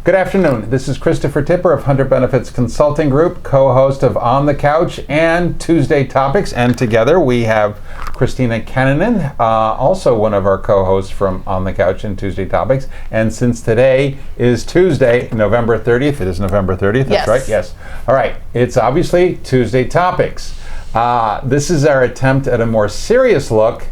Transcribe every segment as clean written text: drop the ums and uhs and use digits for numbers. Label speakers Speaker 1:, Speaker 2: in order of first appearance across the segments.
Speaker 1: Good afternoon. This is Christopher Tipper of Hunter Benefits Consulting Group, co-host of On the Couch and Tuesday Topics. And together we have Christina Kennanen, also one of our co-hosts from On the Couch and Tuesday Topics. And since today is Tuesday, November 30th, it is November 30th, that's
Speaker 2: Yes.
Speaker 1: right? Yes. All right. It's obviously Tuesday Topics. This is our attempt at a more serious look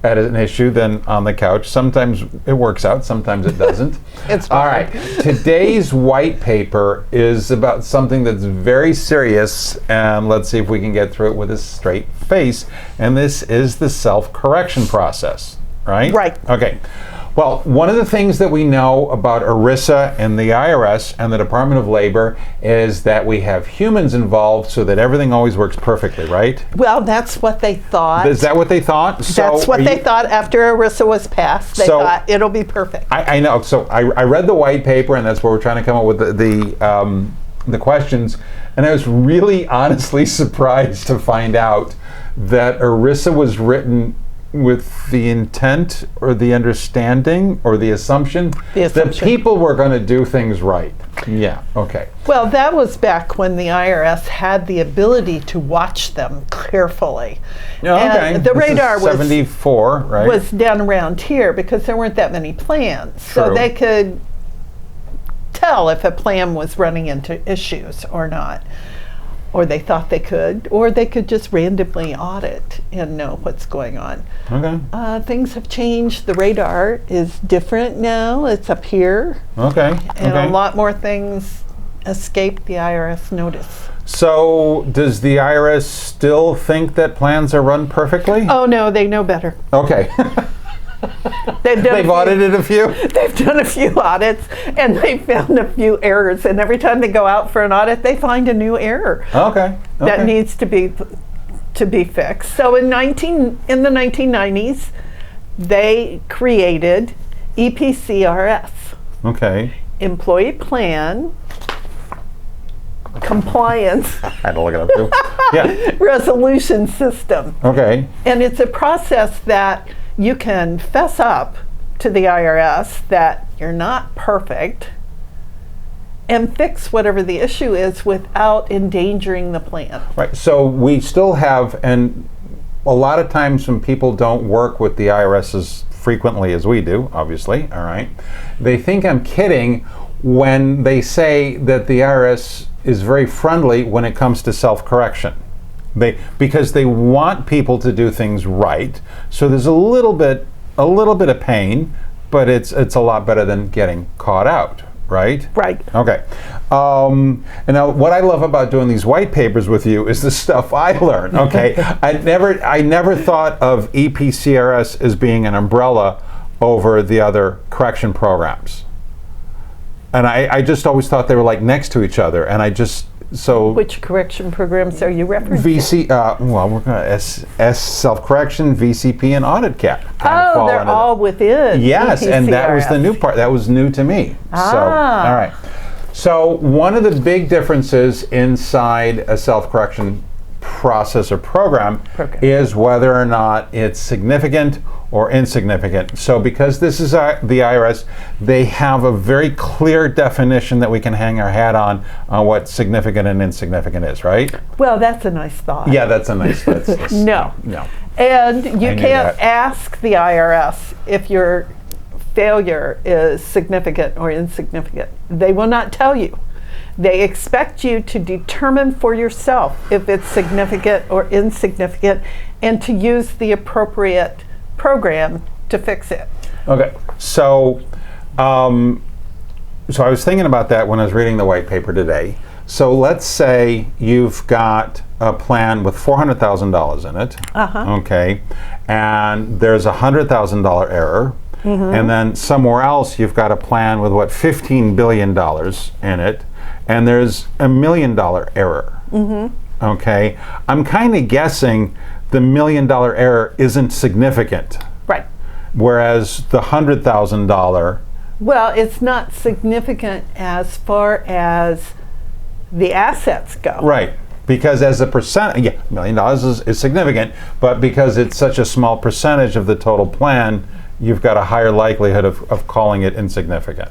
Speaker 1: at an issue than On the Couch. Sometimes it works out, sometimes it doesn't.
Speaker 2: It's fine.
Speaker 1: All right, today's white paper is about something that's very serious, and let's see if we can get through it with a straight face. And this is the self-correction process, right?
Speaker 2: Right.
Speaker 1: Okay. Well, one of the things that we know about ERISA and the IRS and the Department of Labor is that we have humans involved so that everything always works perfectly, right?
Speaker 2: Well, that's what they thought.
Speaker 1: Is that what they thought?
Speaker 2: That's what they thought after ERISA was passed. They thought it'll be perfect.
Speaker 1: I know. So I read the white paper, and that's where we're trying to come up with the questions. And I was really honestly surprised to find out that ERISA was written with the intent or the understanding or the assumption that people were going to do things right. Yeah, okay.
Speaker 2: Well, that was back when the IRS had the ability to watch them carefully.
Speaker 1: Yeah, okay.
Speaker 2: And the radar was
Speaker 1: 74, right?
Speaker 2: Was down around here because there weren't that many plans.
Speaker 1: True.
Speaker 2: So they could tell if a plan was running into issues or not. Or they thought they could, or they could just randomly audit and know what's going on.
Speaker 1: Okay.
Speaker 2: Things have changed. The radar is different now. It's up here.
Speaker 1: Okay.
Speaker 2: And a lot more things escape the IRS notice.
Speaker 1: So does the IRS still think that plans are run perfectly?
Speaker 2: Oh no, they know better.
Speaker 1: Okay.
Speaker 2: They've
Speaker 1: audited a few?
Speaker 2: They've done a few audits, and they found a few errors. And every time they go out for an audit, they find a new error.
Speaker 1: Okay.
Speaker 2: That needs to be fixed. So in the 1990s, they created EPCRS.
Speaker 1: Okay.
Speaker 2: Employee Plan Compliance
Speaker 1: I had to look it up too. Yeah.
Speaker 2: Resolution System.
Speaker 1: Okay.
Speaker 2: And it's a process that you can fess up to the IRS that you're not perfect and fix whatever the issue is without endangering the plan.
Speaker 1: Right. So we still have, and a lot of times when people don't work with the IRS as frequently as we do, obviously, all right, they think I'm kidding when they say that the IRS is very friendly when it comes to self-correction. Because they want people to do things right. So there's a little bit of pain, but it's a lot better than getting caught out, right?
Speaker 2: Right.
Speaker 1: Okay. And now what I love about doing these white papers with you is the stuff I learn. Okay. I never thought of EPCRS as being an umbrella over the other correction programs. And I just always thought they were like next to each other, and
Speaker 2: which correction programs are you referencing?
Speaker 1: Well, we're going to S self-correction, VCP, and audit cap.
Speaker 2: Oh, they're all within.
Speaker 1: Yes,
Speaker 2: EPCRS.
Speaker 1: And that was the new part. That was new to me. So, all right. So one of the big differences inside a self-correction process or program is whether or not it's significant or insignificant. So because this is the IRS, they have a very clear definition that we can hang our hat on what significant and insignificant is, right?
Speaker 2: Well, that's a nice thought.
Speaker 1: Yeah, that's a nice thought.
Speaker 2: No. And you can't ask the IRS if your failure is significant or insignificant. They will not tell you. They expect you to determine for yourself if it's significant or insignificant and to use the appropriate program to fix it.
Speaker 1: Okay, so I was thinking about that when I was reading the white paper today. So let's say you've got a plan with $400,000 in it, okay, and there's a $100,000 error, and then somewhere else you've got a plan with $15 billion in it, and there's $1 million error. Okay, I'm kind of guessing the $1 million error isn't significant.
Speaker 2: Right.
Speaker 1: Whereas the $100,000.
Speaker 2: Well, it's not significant as far as the assets go.
Speaker 1: Right. Because as a percent, yeah, $1 million is significant, but because it's such a small percentage of the total plan, you've got a higher likelihood of calling it insignificant.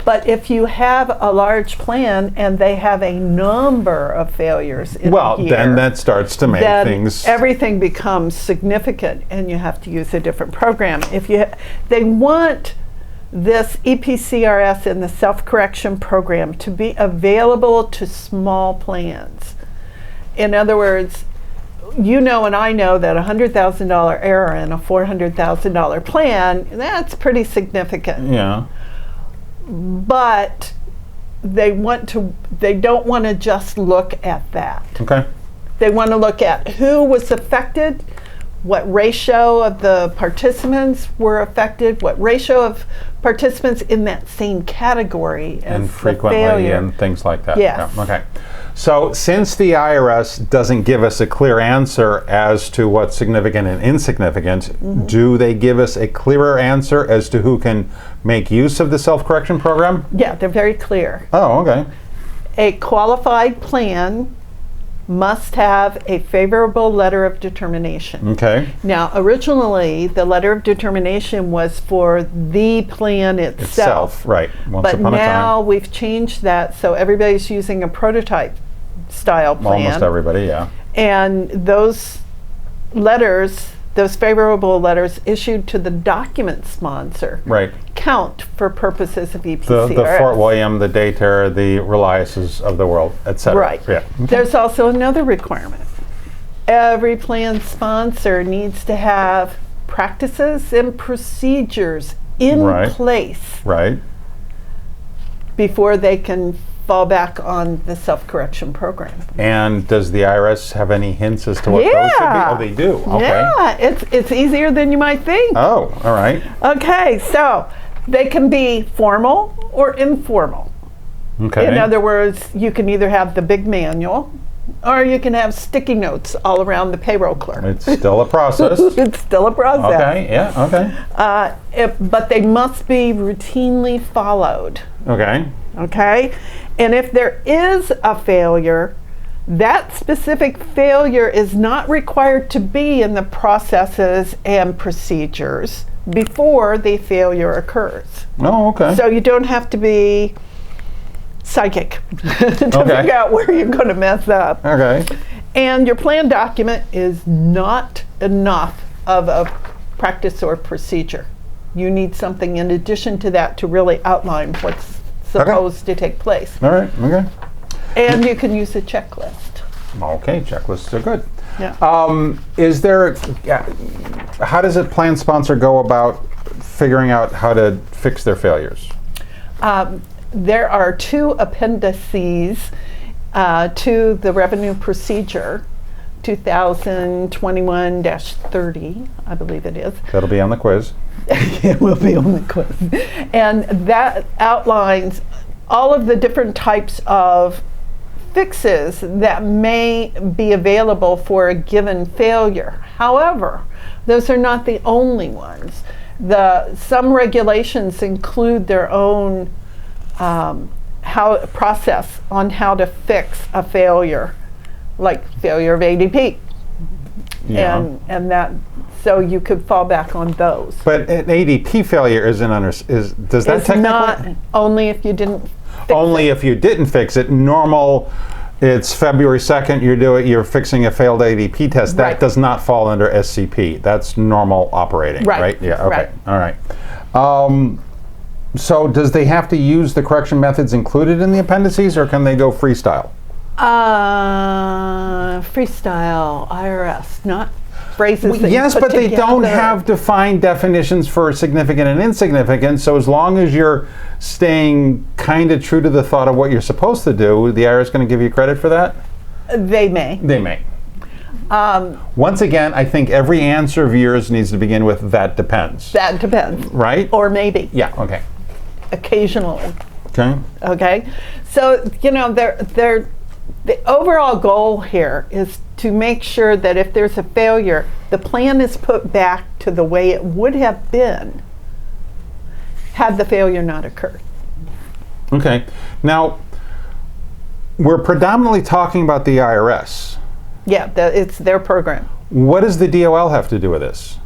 Speaker 2: But if you have a large plan and they have a number of failures in a year,
Speaker 1: then that starts to make
Speaker 2: then
Speaker 1: things...
Speaker 2: everything becomes significant, and you have to use a different program. They want this EPCRS and the self-correction program to be available to small plans. In other words, you know and I know that a $100,000 error in a $400,000 plan, that's pretty significant.
Speaker 1: Yeah.
Speaker 2: But they don't want to just look at that.
Speaker 1: Okay.
Speaker 2: They want to look at who was affected, what ratio of the participants were affected, what ratio of participants in that same category as
Speaker 1: and
Speaker 2: the
Speaker 1: frequently
Speaker 2: failure.
Speaker 1: and things like that.
Speaker 2: Yes.
Speaker 1: Yeah. Okay. So since the IRS doesn't give us a clear answer as to what's significant and insignificant, do they give us a clearer answer as to who can make use of the self-correction program?
Speaker 2: Yeah, they're very clear.
Speaker 1: Oh, okay.
Speaker 2: A qualified plan must have a favorable letter of determination.
Speaker 1: Okay.
Speaker 2: Now, originally, the letter of determination was for the plan itself.
Speaker 1: Right. Once
Speaker 2: But
Speaker 1: upon a
Speaker 2: now
Speaker 1: time.
Speaker 2: we've changed that, so everybody's using a prototype style plan.
Speaker 1: Almost everybody, yeah.
Speaker 2: And those letters, those favorable letters issued to the document sponsor,
Speaker 1: Right.
Speaker 2: count for purposes of EPCRS.
Speaker 1: The Fort William, the Dayterra, the Reliases of the world, etc.
Speaker 2: Right.
Speaker 1: Yeah.
Speaker 2: There's also another requirement. Every plan sponsor needs to have practices and procedures in
Speaker 1: Right.
Speaker 2: place
Speaker 1: Right.
Speaker 2: before they can fall back on the self-correction program.
Speaker 1: And does the IRS have any hints as to what those should be?
Speaker 2: Yeah.
Speaker 1: Oh, they do. Okay.
Speaker 2: Yeah, it's easier than you might think.
Speaker 1: Oh, all right.
Speaker 2: Okay, so they can be formal or informal.
Speaker 1: Okay.
Speaker 2: In other words, you can either have the big manual or you can have sticky notes all around the payroll clerk.
Speaker 1: It's still a process.
Speaker 2: It's still a process.
Speaker 1: Okay. Yeah. Okay.
Speaker 2: But they must be routinely followed.
Speaker 1: Okay.
Speaker 2: Okay? And if there is a failure, that specific failure is not required to be in the processes and procedures before the failure occurs.
Speaker 1: Oh, okay.
Speaker 2: So you don't have to be psychic to figure out where you're going to mess up.
Speaker 1: Okay.
Speaker 2: And your plan document is not enough of a practice or procedure. You need something in addition to that to really outline what's supposed to take place.
Speaker 1: All right. Okay.
Speaker 2: And you can use a checklist.
Speaker 1: Okay. Checklists are good.
Speaker 2: Yeah.
Speaker 1: Is there? How does a plan sponsor go about figuring out how to fix their failures?
Speaker 2: There are two appendices to the revenue procedure, 2021-30, I believe it is.
Speaker 1: That'll be on the quiz.
Speaker 2: It will be on the quiz. And that outlines all of the different types of fixes that may be available for a given failure. However, those are not the only ones. Some regulations include their own process on how to fix a failure, like failure of ADP.
Speaker 1: Yeah.
Speaker 2: And that, so you could fall back on those.
Speaker 1: But an ADP failure does that
Speaker 2: It's
Speaker 1: technically?
Speaker 2: not only if you didn't fix
Speaker 1: Only if you didn't fix it. Normal, it's February 2nd, you're fixing a failed ADP test. That
Speaker 2: Right.
Speaker 1: does not fall under SCP. That's normal operating, right? Yeah, okay.
Speaker 2: Right.
Speaker 1: All right. So does they have to use the correction methods included in the appendices, or can they go freestyle?
Speaker 2: Freestyle, IRS, not phrases that
Speaker 1: Yes,
Speaker 2: you put
Speaker 1: but they don't
Speaker 2: together.
Speaker 1: have defined definitions for significant and insignificant, so as long as you're staying kind of true to the thought of what you're supposed to do, the IRS going to give you credit for that?
Speaker 2: They may.
Speaker 1: They may. Once again, I think every answer of yours needs to begin with "that depends."
Speaker 2: That depends.
Speaker 1: Right?
Speaker 2: Or maybe.
Speaker 1: Yeah, okay.
Speaker 2: Occasionally.
Speaker 1: Okay.
Speaker 2: Okay? So, the overall goal here is to make sure that if there's a failure, the plan is put back to the way it would have been had the failure not occurred.
Speaker 1: Okay. Now, we're predominantly talking about the IRS.
Speaker 2: Yeah, it's their program.
Speaker 1: What does the DOL have to do with this?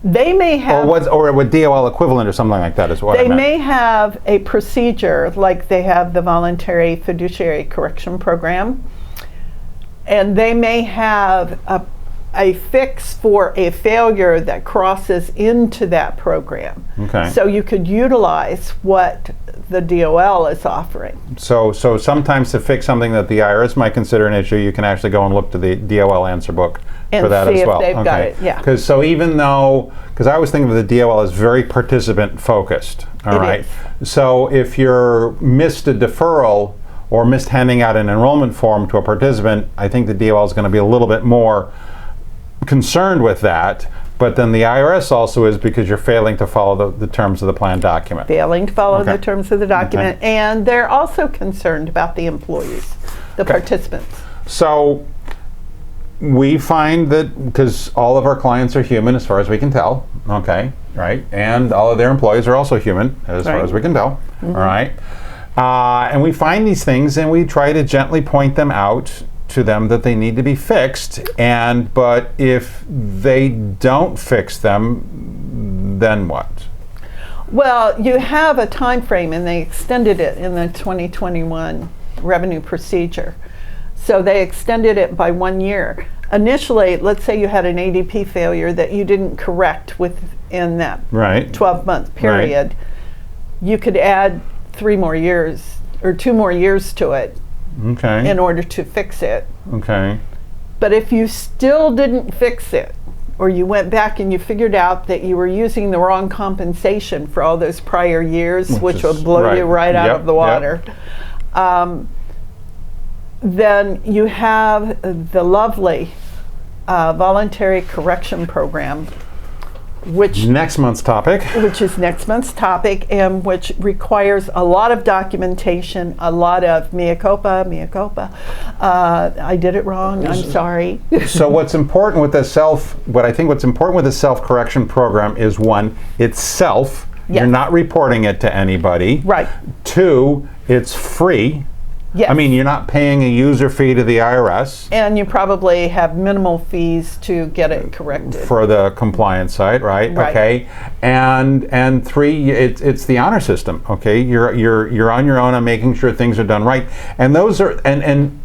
Speaker 2: They may have,
Speaker 1: or a DOL equivalent or something like that is what I
Speaker 2: they
Speaker 1: meant.
Speaker 2: may have a procedure like they have the Voluntary Fiduciary Correction Program, and they may have a fix for a failure that crosses into that program.
Speaker 1: Okay.
Speaker 2: So you could utilize what the DOL is offering.
Speaker 1: So sometimes to fix something that the IRS might consider an issue, you can actually go and look to the DOL answer book
Speaker 2: And
Speaker 1: for that
Speaker 2: see
Speaker 1: as well.
Speaker 2: if they've got it, yeah.
Speaker 1: Because even though, because I was thinking of the DOL as very participant focused. All
Speaker 2: It
Speaker 1: right.
Speaker 2: is.
Speaker 1: So if you're missed a deferral or missed handing out an enrollment form to a participant, I think the DOL is going to be a little bit more concerned with that. But then the IRS also is, because you're failing to follow the terms of the plan document.
Speaker 2: Failing to follow
Speaker 1: Okay.
Speaker 2: the terms of the document, and they're also concerned about the employees, the participants.
Speaker 1: So we find that, because all of our clients are human as far as we can tell, okay, right? And all of their employees are also human as far
Speaker 2: Right.
Speaker 1: as we can tell, all right? And we find these things and we try to gently point them out to them that they need to be fixed, but if they don't fix them, then what?
Speaker 2: Well, you have a time frame, and they extended it in the 2021 revenue procedure. So they extended it by 1 year. Initially, let's say you had an ADP failure that you didn't correct within that
Speaker 1: Right.
Speaker 2: 12-month period. You could add 3 more years or 2 more years to it
Speaker 1: Okay.
Speaker 2: in order to fix it.
Speaker 1: Okay.
Speaker 2: But if you still didn't fix it, or you went back and you figured out that you were using the wrong compensation for all those prior years, which will blow you right out
Speaker 1: Yep,
Speaker 2: of the water, then you have the lovely Voluntary Correction Program, which
Speaker 1: Next month's topic.
Speaker 2: is next month's topic, and which requires a lot of documentation, a lot of mea culpa, I did it wrong, I'm sorry.
Speaker 1: So what's important with the what's important with the self-correction program is, 1, it's self.
Speaker 2: Yes.
Speaker 1: You're not reporting it to anybody.
Speaker 2: Right.
Speaker 1: 2, it's free.
Speaker 2: Yes.
Speaker 1: I mean, you're not paying a user fee to the IRS
Speaker 2: And you probably have minimal fees to get it corrected.
Speaker 1: for the compliance side, right?
Speaker 2: Right.
Speaker 1: Okay. And 3, it's the honor system. Okay. You're on your own on making sure things are done right. And those are and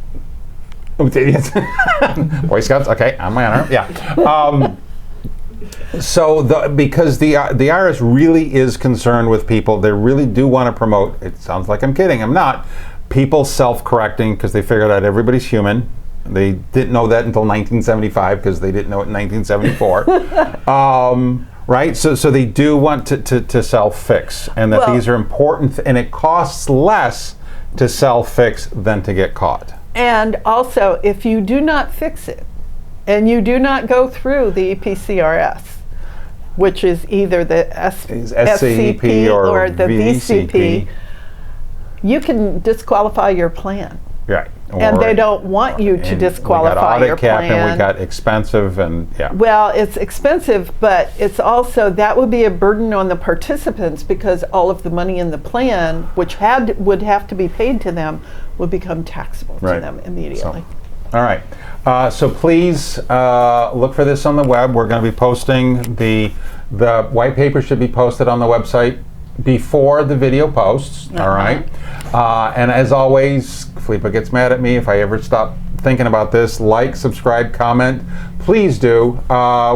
Speaker 1: Boy Scouts. Okay, on my honor. Yeah. So because the IRS really is concerned with people, they really do want to promote. It sounds like I'm kidding. I'm not. People self-correcting, because they figured out everybody's human. They didn't know that until 1975, because they didn't know it in 1974. Right? So they do want to self-fix, and that these are important, and it costs less to self-fix than to get caught.
Speaker 2: And also, if you do not fix it, and you do not go through the EPCRS, which is either the SCP
Speaker 1: or
Speaker 2: the VCP, you can disqualify your plan.
Speaker 1: Right.
Speaker 2: And they don't want you to disqualify your
Speaker 1: we got audit cap,
Speaker 2: plan.
Speaker 1: and we got expensive, and yeah.
Speaker 2: Well, it's expensive, but it's also, that would be a burden on the participants, because all of the money in the plan, which would have to be paid to them, would become taxable to them immediately.
Speaker 1: All right. So please look for this on the web. We're going to be posting the white paper should be posted on the website before the video posts. All right. And as always, Felipa gets mad at me if I ever stop thinking about this. Like, subscribe, comment. Please do.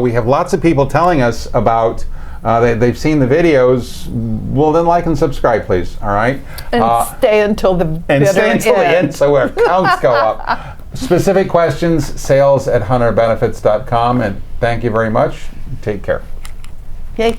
Speaker 1: We have lots of people telling us about they've seen the videos. Well, then like and subscribe, please. All right.
Speaker 2: And stay until the
Speaker 1: end, so our counts go up. Specific questions, sales@hunterbenefits.com. And thank you very much. Take care.
Speaker 2: Yay.